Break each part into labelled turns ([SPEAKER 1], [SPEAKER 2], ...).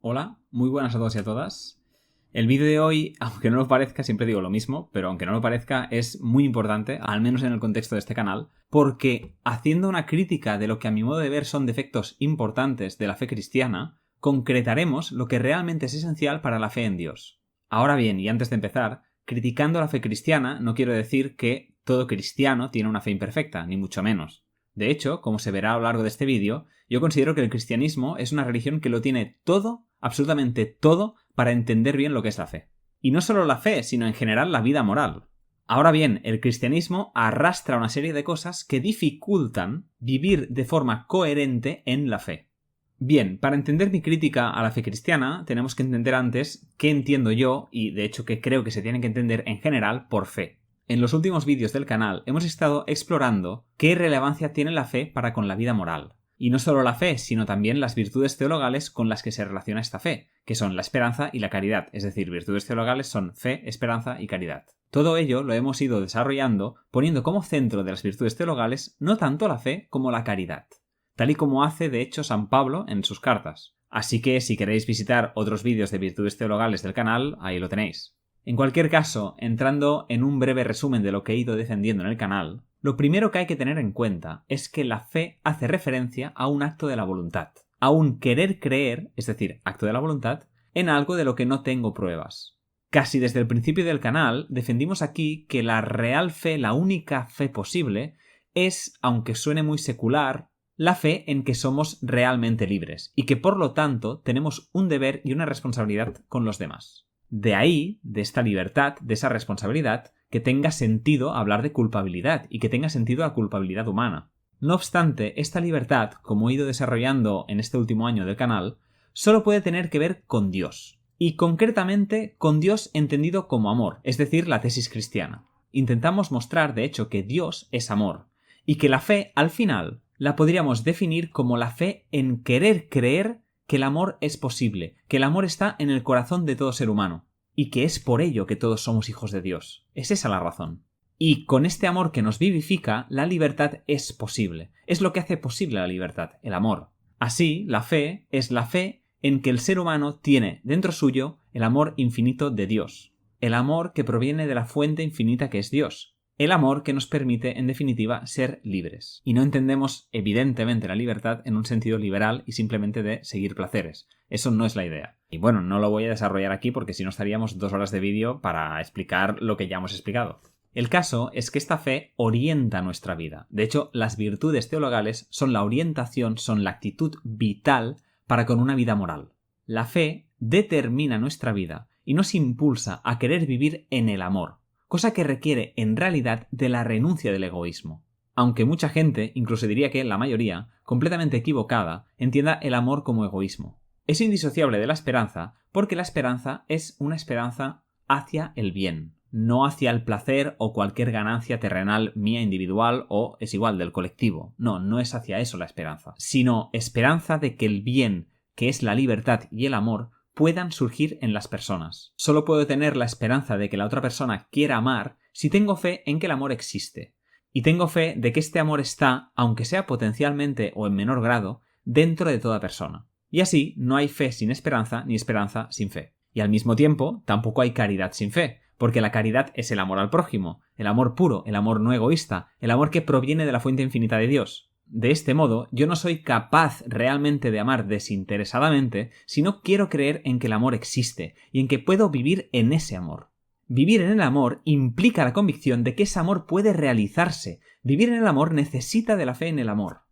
[SPEAKER 1] Hola, muy buenas a todos y a todas. El vídeo de hoy, aunque no lo parezca, siempre digo lo mismo, pero aunque no lo parezca, es muy importante, al menos en el contexto de este canal, porque haciendo una crítica de lo que a mi modo de ver son defectos importantes de la fe cristiana, concretaremos lo que realmente es esencial para la fe en Dios. Ahora bien, y antes de empezar, criticando la fe cristiana no quiero decir que todo cristiano tiene una fe imperfecta, ni mucho menos. De hecho, como se verá a lo largo de este vídeo, yo considero que el cristianismo es una religión que lo tiene todo, absolutamente todo, para entender bien lo que es la fe. Y no solo la fe, sino en general la vida moral. Ahora bien, el cristianismo arrastra una serie de cosas que dificultan vivir de forma coherente en la fe. Bien, para entender mi crítica a la fe cristiana, tenemos que entender antes qué entiendo yo, y de hecho que creo que se tiene que entender en general por fe. En los últimos vídeos del canal hemos estado explorando qué relevancia tiene la fe para con la vida moral. Y no solo la fe, sino también las virtudes teologales con las que se relaciona esta fe, que son la esperanza y la caridad, es decir, virtudes teologales son fe, esperanza y caridad. Todo ello lo hemos ido desarrollando poniendo como centro de las virtudes teologales no tanto la fe como la caridad, tal y como hace de hecho San Pablo en sus cartas. Así que si queréis visitar otros vídeos de virtudes teologales del canal, ahí lo tenéis. En cualquier caso, entrando en un breve resumen de lo que he ido defendiendo en el canal, lo primero que hay que tener en cuenta es que la fe hace referencia a un acto de la voluntad, a un querer creer, es decir, acto de la voluntad, en algo de lo que no tengo pruebas. Casi desde el principio del canal defendimos aquí que la real fe, la única fe posible, es, aunque suene muy secular, la fe en que somos realmente libres y que por lo tanto tenemos un deber y una responsabilidad con los demás. De ahí, de esta libertad, de esa responsabilidad, que tenga sentido hablar de culpabilidad y que tenga sentido la culpabilidad humana. No obstante, esta libertad, como he ido desarrollando en este último año del canal, solo puede tener que ver con Dios. Y concretamente con Dios entendido como amor, es decir, la tesis cristiana. Intentamos mostrar, de hecho, que Dios es amor y que la fe, al final, la podríamos definir como la fe en querer creer que el amor es posible, que el amor está en el corazón de todo ser humano, y que es por ello que todos somos hijos de Dios. Es esa la razón. Y con este amor que nos vivifica, la libertad es posible. Es lo que hace posible la libertad, el amor. Así, la fe es la fe en que el ser humano tiene dentro suyo el amor infinito de Dios, el amor que proviene de la fuente infinita que es Dios. El amor que nos permite, en definitiva, ser libres. Y no entendemos, evidentemente, la libertad en un sentido liberal y simplemente de seguir placeres. Eso no es la idea. Y bueno, no lo voy a desarrollar aquí porque si no estaríamos 2 horas de vídeo para explicar lo que ya hemos explicado. El caso es que esta fe orienta nuestra vida. De hecho, las virtudes teologales son la orientación, son la actitud vital para con una vida moral. La fe determina nuestra vida y nos impulsa a querer vivir en el amor, cosa que requiere en realidad de la renuncia del egoísmo. Aunque mucha gente, incluso diría que la mayoría, completamente equivocada, entienda el amor como egoísmo. Es indisociable de la esperanza porque la esperanza es una esperanza hacia el bien, no hacia el placer o cualquier ganancia terrenal mía individual o es igual del colectivo. No, no es hacia eso la esperanza, sino esperanza de que el bien, que es la libertad y el amor, puedan surgir en las personas. Solo puedo tener la esperanza de que la otra persona quiera amar si tengo fe en que el amor existe. Y tengo fe de que este amor está, aunque sea potencialmente o en menor grado, dentro de toda persona. Y así no hay fe sin esperanza ni esperanza sin fe. Y al mismo tiempo tampoco hay caridad sin fe, porque la caridad es el amor al prójimo, el amor puro, el amor no egoísta, el amor que proviene de la fuente infinita de Dios. De este modo, yo no soy capaz realmente de amar desinteresadamente si no quiero creer en que el amor existe y en que puedo vivir en ese amor. Vivir en el amor implica la convicción de que ese amor puede realizarse. Vivir en el amor necesita de la fe en el amor.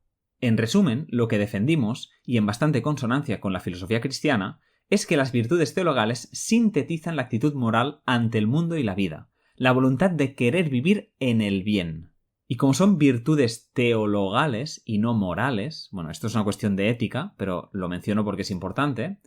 [SPEAKER 1] En resumen, lo que defendimos, y en bastante consonancia con la filosofía cristiana, es que las virtudes teologales sintetizan la actitud moral ante el mundo y la vida, la voluntad de querer vivir en el bien. Y como son virtudes teologales y no morales, bueno, esto es una cuestión de ética, pero lo menciono porque es importante,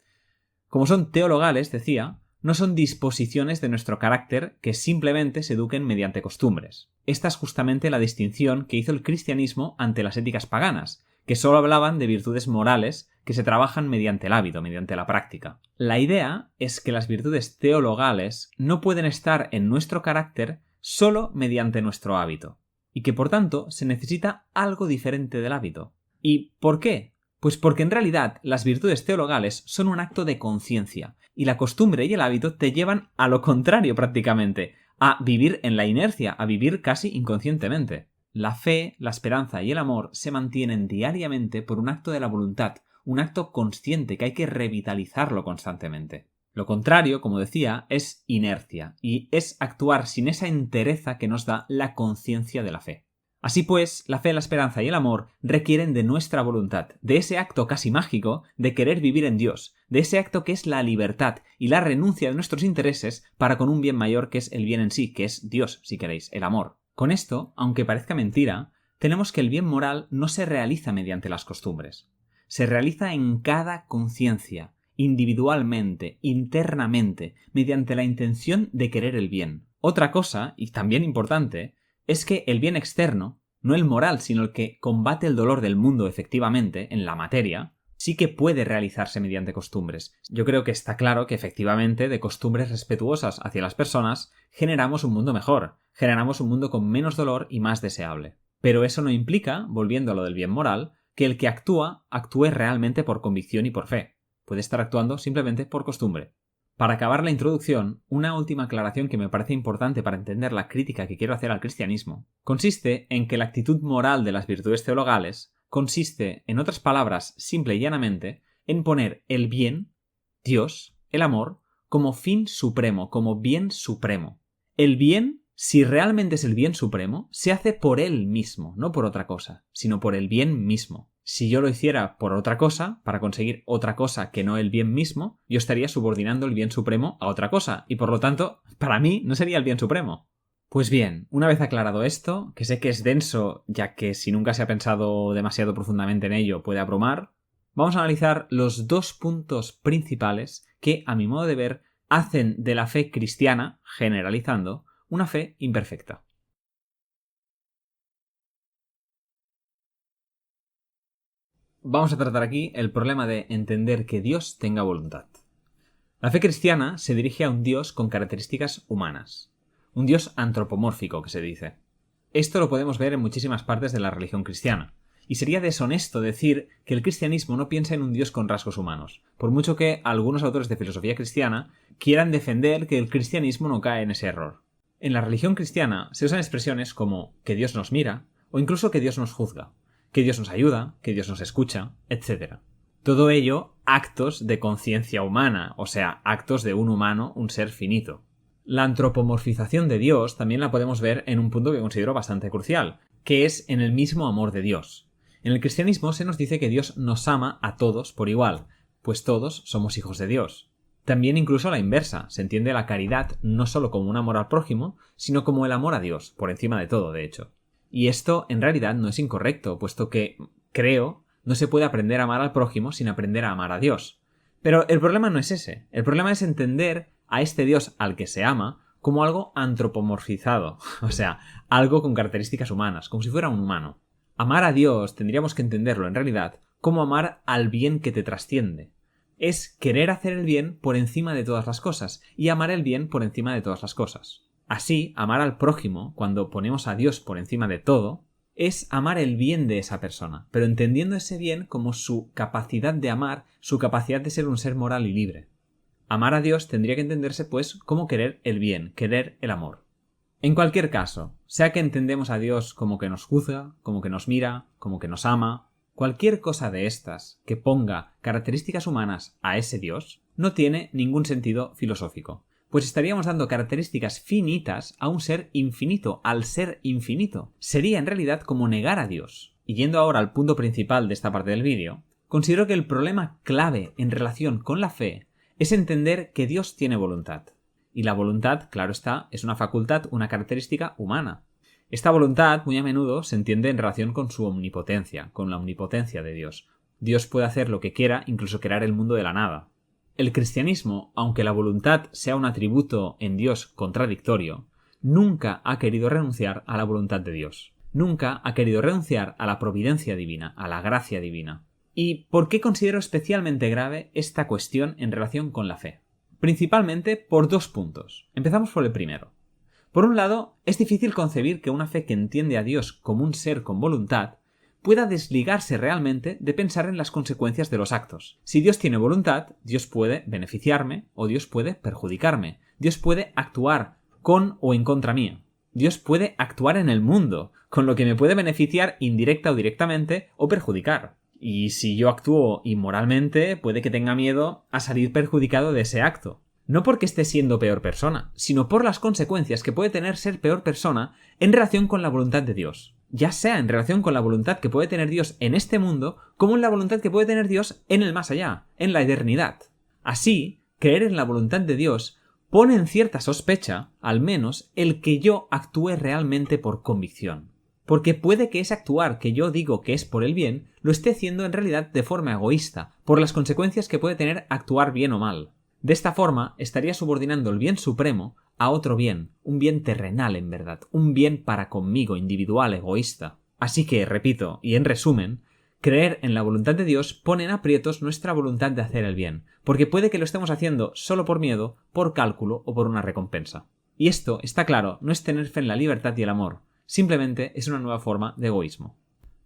[SPEAKER 1] como son teologales, decía, no son disposiciones de nuestro carácter que simplemente se eduquen mediante costumbres. Esta es justamente la distinción que hizo el cristianismo ante las éticas paganas, que solo hablaban de virtudes morales que se trabajan mediante el hábito, mediante la práctica. La idea es que las virtudes teologales no pueden estar en nuestro carácter solo mediante nuestro hábito, y que por tanto se necesita algo diferente del hábito. ¿Y por qué? Pues porque en realidad las virtudes teologales son un acto de conciencia, y la costumbre y el hábito te llevan a lo contrario prácticamente, a vivir en la inercia, a vivir casi inconscientemente. La fe, la esperanza y el amor se mantienen diariamente por un acto de la voluntad, un acto consciente que hay que revitalizarlo constantemente. Lo contrario, como decía, es inercia, y es actuar sin esa entereza que nos da la conciencia de la fe. Así pues, la fe, la esperanza y el amor requieren de nuestra voluntad, de ese acto casi mágico de querer vivir en Dios, de ese acto que es la libertad y la renuncia de nuestros intereses para con un bien mayor que es el bien en sí, que es Dios, si queréis, el amor. Con esto, aunque parezca mentira, tenemos que el bien moral no se realiza mediante las costumbres. Se realiza en cada conciencia, individualmente, internamente, mediante la intención de querer el bien. Otra cosa, y también importante, es que el bien externo, no el moral, sino el que combate el dolor del mundo efectivamente, en la materia, sí que puede realizarse mediante costumbres. Yo creo que está claro que efectivamente de costumbres respetuosas hacia las personas generamos un mundo mejor, generamos un mundo con menos dolor y más deseable. Pero eso no implica, volviendo a lo del bien moral, que el que actúe realmente por convicción y por fe. Puede estar actuando simplemente por costumbre. Para acabar la introducción, una última aclaración que me parece importante para entender la crítica que quiero hacer al cristianismo consiste en que la actitud moral de las virtudes teologales consiste, en otras palabras, simple y llanamente, en poner el bien, Dios, el amor, como fin supremo, como bien supremo. El bien, si realmente es el bien supremo, se hace por él mismo, no por otra cosa, sino por el bien mismo. Si yo lo hiciera por otra cosa, para conseguir otra cosa que no el bien mismo, yo estaría subordinando el bien supremo a otra cosa, y por lo tanto, para mí no sería el bien supremo. Pues bien, una vez aclarado esto, que sé que es denso, ya que si nunca se ha pensado demasiado profundamente en ello puede abrumar, vamos a analizar los dos puntos principales que, a mi modo de ver, hacen de la fe cristiana, generalizando, una fe imperfecta. Vamos a tratar aquí el problema de entender que Dios tenga voluntad. La fe cristiana se dirige a un Dios con características humanas, un Dios antropomórfico que se dice. Esto lo podemos ver en muchísimas partes de la religión cristiana, y sería deshonesto decir que el cristianismo no piensa en un Dios con rasgos humanos, por mucho que algunos autores de filosofía cristiana quieran defender que el cristianismo no cae en ese error. En la religión cristiana se usan expresiones como que Dios nos mira, o incluso que Dios nos juzga, que Dios nos ayuda, que Dios nos escucha, etc. Todo ello actos de conciencia humana, o sea, actos de un humano, un ser finito. La antropomorfización de Dios también la podemos ver en un punto que considero bastante crucial, que es en el mismo amor de Dios. En el cristianismo se nos dice que Dios nos ama a todos por igual, pues todos somos hijos de Dios. También incluso a la inversa, se entiende la caridad no solo como un amor al prójimo, sino como el amor a Dios, por encima de todo, de hecho. Y esto en realidad no es incorrecto, puesto que, creo, no se puede aprender a amar al prójimo sin aprender a amar a Dios. Pero el problema no es ese. El problema es entender a este Dios al que se ama como algo antropomorfizado, o sea, algo con características humanas, como si fuera un humano. Amar a Dios tendríamos que entenderlo en realidad como amar al bien que te trasciende. Es querer hacer el bien por encima de todas las cosas y amar el bien por encima de todas las cosas. Así, amar al prójimo, cuando ponemos a Dios por encima de todo, es amar el bien de esa persona, pero entendiendo ese bien como su capacidad de amar, su capacidad de ser un ser moral y libre. Amar a Dios tendría que entenderse, pues, como querer el bien, querer el amor. En cualquier caso, sea que entendemos a Dios como que nos juzga, como que nos mira, como que nos ama, cualquier cosa de estas que ponga características humanas a ese Dios no tiene ningún sentido filosófico, pues estaríamos dando características finitas a un ser infinito, al ser infinito. Sería en realidad como negar a Dios. Y yendo ahora al punto principal de esta parte del vídeo, considero que el problema clave en relación con la fe es entender que Dios tiene voluntad. Y la voluntad, claro está, es una facultad, una característica humana. Esta voluntad muy a menudo se entiende en relación con su omnipotencia, con la omnipotencia de Dios. Dios puede hacer lo que quiera, incluso crear el mundo de la nada. El cristianismo, aunque la voluntad sea un atributo en Dios contradictorio, nunca ha querido renunciar a la voluntad de Dios. Nunca ha querido renunciar a la providencia divina, a la gracia divina. ¿Y por qué considero especialmente grave esta cuestión en relación con la fe? Principalmente por dos puntos. Empezamos por el primero. Por un lado, es difícil concebir que una fe que entiende a Dios como un ser con voluntad pueda desligarse realmente de pensar en las consecuencias de los actos. Si Dios tiene voluntad, Dios puede beneficiarme o Dios puede perjudicarme. Dios puede actuar con o en contra mía. Dios puede actuar en el mundo, con lo que me puede beneficiar indirecta o directamente o perjudicar. Y si yo actúo inmoralmente, puede que tenga miedo a salir perjudicado de ese acto. No porque esté siendo peor persona, sino por las consecuencias que puede tener ser peor persona en relación con la voluntad de Dios. Ya sea en relación con la voluntad que puede tener Dios en este mundo, como en la voluntad que puede tener Dios en el más allá, en la eternidad. Así, creer en la voluntad de Dios pone en cierta sospecha, al menos, el que yo actúe realmente por convicción. Porque puede que ese actuar que yo digo que es por el bien, lo esté haciendo en realidad de forma egoísta, por las consecuencias que puede tener actuar bien o mal. De esta forma, estaría subordinando el bien supremo a otro bien, un bien terrenal en verdad, un bien para conmigo, individual, egoísta. Así que, repito, y en resumen, creer en la voluntad de Dios pone en aprietos nuestra voluntad de hacer el bien, porque puede que lo estemos haciendo solo por miedo, por cálculo o por una recompensa. Y esto, está claro, no es tener fe en la libertad y el amor, simplemente es una nueva forma de egoísmo.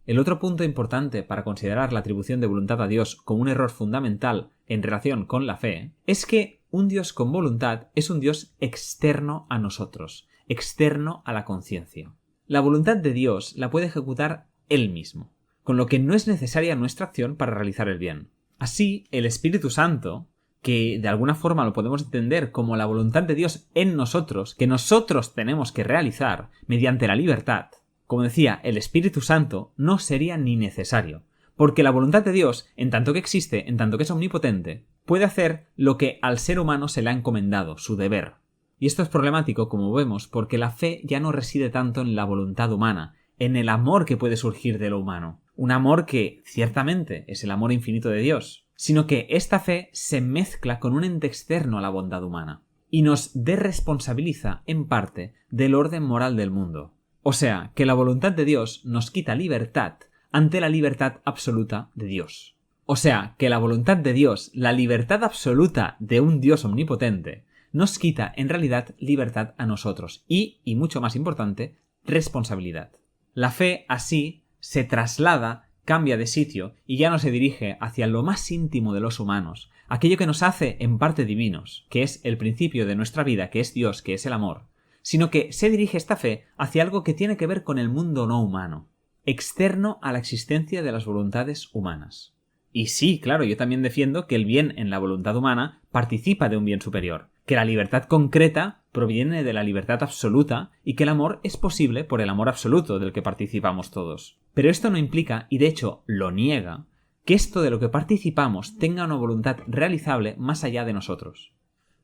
[SPEAKER 1] El otro punto importante para considerar la atribución de voluntad a Dios como un error fundamental en relación con la fe es que un Dios con voluntad es un Dios externo a nosotros, externo a la conciencia. La voluntad de Dios la puede ejecutar Él mismo, con lo que no es necesaria nuestra acción para realizar el bien. Así, el Espíritu Santo, que de alguna forma lo podemos entender como la voluntad de Dios en nosotros, que nosotros tenemos que realizar mediante la libertad, como decía, el Espíritu Santo no sería ni necesario, porque la voluntad de Dios, en tanto que existe, en tanto que es omnipotente, puede hacer lo que al ser humano se le ha encomendado, su deber. Y esto es problemático, como vemos, porque la fe ya no reside tanto en la voluntad humana, en el amor que puede surgir de lo humano, un amor que, ciertamente, es el amor infinito de Dios, sino que esta fe se mezcla con un ente externo a la bondad humana, y nos desresponsabiliza, en parte, del orden moral del mundo. O sea, que la voluntad de Dios nos quita libertad ante la libertad absoluta de Dios. O sea, que la voluntad de Dios, la libertad absoluta de un Dios omnipotente, nos quita en realidad libertad a nosotros y mucho más importante, responsabilidad. La fe, así, se traslada, cambia de sitio y ya no se dirige hacia lo más íntimo de los humanos, aquello que nos hace en parte divinos, que es el principio de nuestra vida, que es Dios, que es el amor, sino que se dirige esta fe hacia algo que tiene que ver con el mundo no humano, externo a la existencia de las voluntades humanas. Y sí, claro, yo también defiendo que el bien en la voluntad humana participa de un bien superior, que la libertad concreta proviene de la libertad absoluta y que el amor es posible por el amor absoluto del que participamos todos. Pero esto no implica, y de hecho lo niega, que esto de lo que participamos tenga una voluntad realizable más allá de nosotros.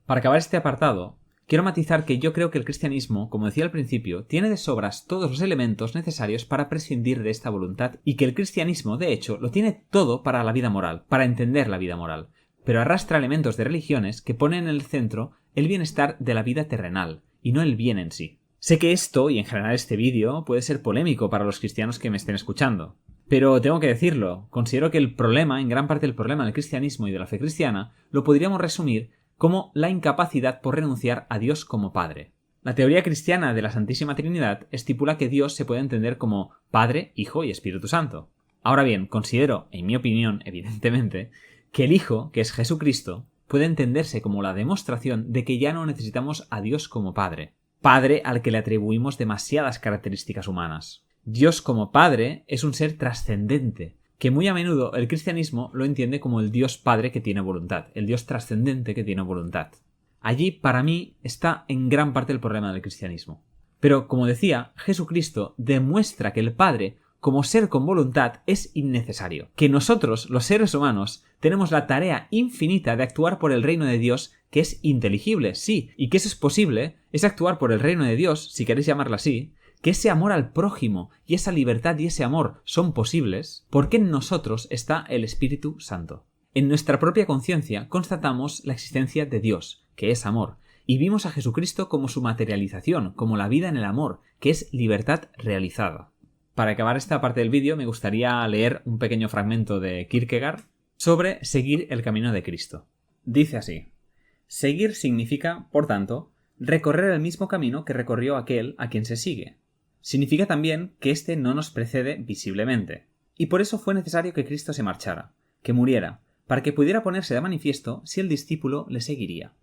[SPEAKER 1] Para acabar este apartado, quiero matizar que yo creo que el cristianismo, como decía al principio, tiene de sobras todos los elementos necesarios para prescindir de esta voluntad y que el cristianismo, de hecho, lo tiene todo para la vida moral, para entender la vida moral, pero arrastra elementos de religiones que ponen en el centro el bienestar de la vida terrenal y no el bien en sí. Sé que esto, y en general este vídeo, puede ser polémico para los cristianos que me estén escuchando, pero tengo que decirlo, considero que el problema, en gran parte el problema del cristianismo y de la fe cristiana, lo podríamos resumir como la incapacidad por renunciar a Dios como Padre. La teoría cristiana de la Santísima Trinidad estipula que Dios se puede entender como Padre, Hijo y Espíritu Santo. Ahora bien, considero, en mi opinión, evidentemente, que el Hijo, que es Jesucristo, puede entenderse como la demostración de que ya no necesitamos a Dios como Padre, Padre al que le atribuimos demasiadas características humanas. Dios como Padre es un ser trascendente, que muy a menudo el cristianismo lo entiende como el Dios Padre que tiene voluntad, el Dios trascendente que tiene voluntad. Allí, para mí, está en gran parte el problema del cristianismo. Pero, como decía, Jesucristo demuestra que el Padre, como ser con voluntad, es innecesario. Que nosotros, los seres humanos, tenemos la tarea infinita de actuar por el reino de Dios, que es inteligible, sí, y que eso es posible, es actuar por el reino de Dios, si queréis llamarlo así, que ese amor al prójimo y esa libertad y ese amor son posibles, porque en nosotros está el Espíritu Santo. En nuestra propia conciencia constatamos la existencia de Dios, que es amor, y vimos a Jesucristo como su materialización, como la vida en el amor, que es libertad realizada. Para acabar esta parte del vídeo me gustaría leer un pequeño fragmento de Kierkegaard sobre seguir el camino de Cristo. Dice así: seguir significa, por tanto, recorrer el mismo camino que recorrió aquel a quien se sigue. Significa también que éste no nos precede visiblemente. Y por eso fue necesario que Cristo se marchara, que muriera, para que pudiera ponerse de manifiesto si el discípulo le seguiría.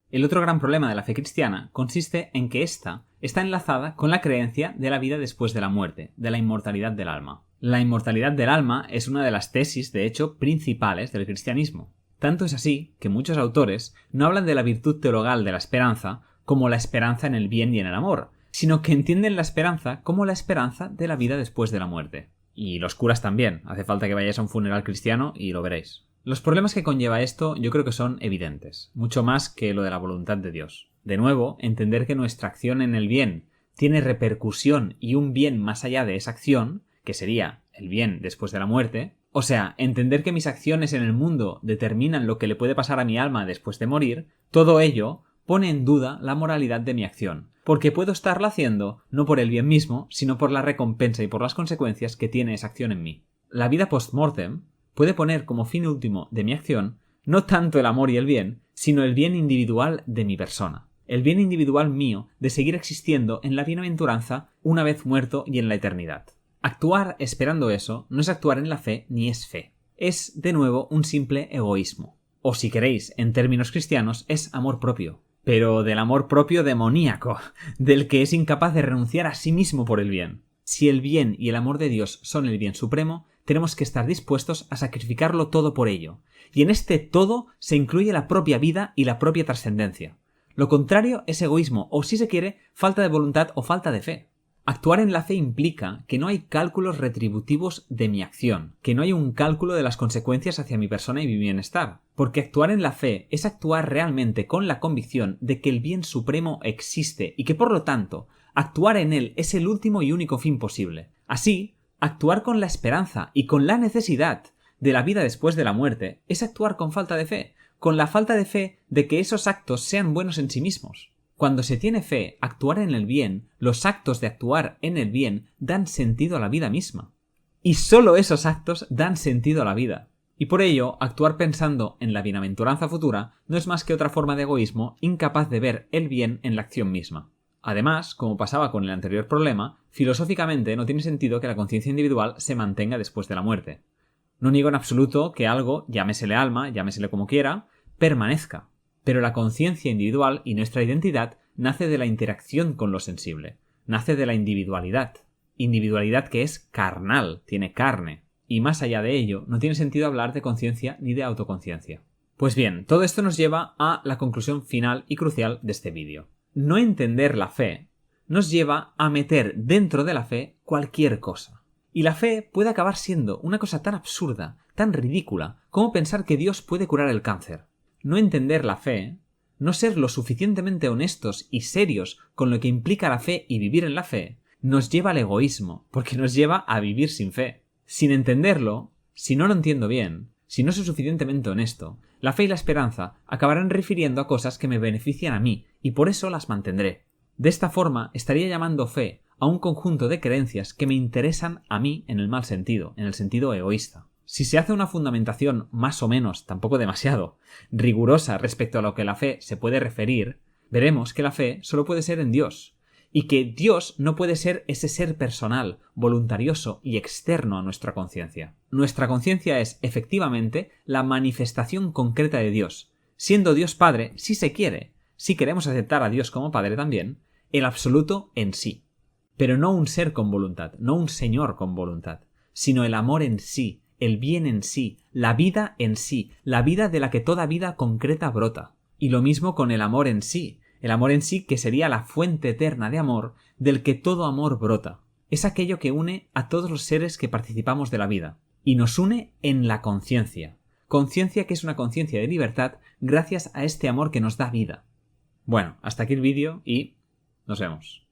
[SPEAKER 1] El otro gran problema de la fe cristiana consiste en que ésta está enlazada con la creencia de la vida después de la muerte, de la inmortalidad del alma. La inmortalidad del alma es una de las tesis, de hecho, principales del cristianismo. Tanto es así que muchos autores no hablan de la virtud teologal de la esperanza como la esperanza en el bien y en el amor, sino que entienden la esperanza como la esperanza de la vida después de la muerte. Y los curas también. Hace falta que vayáis a un funeral cristiano y lo veréis. Los problemas que conlleva esto yo creo que son evidentes, mucho más que lo de la voluntad de Dios. De nuevo, entender que nuestra acción en el bien tiene repercusión y un bien más allá de esa acción, que sería el bien después de la muerte, o sea, entender que mis acciones en el mundo determinan lo que le puede pasar a mi alma después de morir, todo ello pone en duda la moralidad de mi acción, porque puedo estarla haciendo no por el bien mismo, sino por la recompensa y por las consecuencias que tiene esa acción en mí. La vida post-mortem puede poner como fin último de mi acción no tanto el amor y el bien, sino el bien individual de mi persona, el bien individual mío de seguir existiendo en la bienaventuranza una vez muerto y en la eternidad. Actuar esperando eso no es actuar en la fe ni es fe. Es, de nuevo, un simple egoísmo. O si queréis, en términos cristianos, es amor propio. Pero del amor propio demoníaco, del que es incapaz de renunciar a sí mismo por el bien. Si el bien y el amor de Dios son el bien supremo, tenemos que estar dispuestos a sacrificarlo todo por ello. Y en este todo se incluye la propia vida y la propia trascendencia. Lo contrario es egoísmo o, si se quiere, falta de voluntad o falta de fe. Actuar en la fe implica que no hay cálculos retributivos de mi acción, que no hay un cálculo de las consecuencias hacia mi persona y mi bienestar. Porque actuar en la fe es actuar realmente con la convicción de que el bien supremo existe y que, por lo tanto, actuar en él es el último y único fin posible. Así, actuar con la esperanza y con la necesidad de la vida después de la muerte es actuar con falta de fe, con la falta de fe de que esos actos sean buenos en sí mismos. Cuando se tiene fe, actuar en el bien, los actos de actuar en el bien dan sentido a la vida misma. Y solo esos actos dan sentido a la vida. Y por ello, actuar pensando en la bienaventuranza futura no es más que otra forma de egoísmo incapaz de ver el bien en la acción misma. Además, como pasaba con el anterior problema, filosóficamente no tiene sentido que la conciencia individual se mantenga después de la muerte. No niego en absoluto que algo, llámesele alma, llámesele como quiera, permanezca. Pero la conciencia individual y nuestra identidad nace de la interacción con lo sensible, nace de la individualidad. Individualidad que es carnal, tiene carne. Y más allá de ello, no tiene sentido hablar de conciencia ni de autoconciencia. Pues bien, todo esto nos lleva a la conclusión final y crucial de este vídeo. No entender la fe nos lleva a meter dentro de la fe cualquier cosa. Y la fe puede acabar siendo una cosa tan absurda, tan ridícula, como pensar que Dios puede curar el cáncer. No entender la fe, no ser lo suficientemente honestos y serios con lo que implica la fe y vivir en la fe, nos lleva al egoísmo, porque nos lleva a vivir sin fe. Sin entenderlo, si no lo entiendo bien, si no soy suficientemente honesto, la fe y la esperanza acabarán refiriendo a cosas que me benefician a mí, y por eso las mantendré. De esta forma, estaría llamando fe a un conjunto de creencias que me interesan a mí en el mal sentido, en el sentido egoísta. Si se hace una fundamentación más o menos, tampoco demasiado, rigurosa respecto a lo que la fe se puede referir, veremos que la fe solo puede ser en Dios, y que Dios no puede ser ese ser personal, voluntarioso y externo a nuestra conciencia. Nuestra conciencia es, efectivamente, la manifestación concreta de Dios, siendo Dios Padre, si se quiere, si queremos aceptar a Dios como Padre también, el absoluto en sí. Pero no un ser con voluntad, no un Señor con voluntad, sino el amor en sí, el bien en sí, la vida en sí, la vida de la que toda vida concreta brota. Y lo mismo con el amor en sí que sería la fuente eterna de amor del que todo amor brota. Es aquello que une a todos los seres que participamos de la vida. Y nos une en la conciencia. Conciencia que es una conciencia de libertad gracias a este amor que nos da vida. Bueno, hasta aquí el vídeo y nos vemos.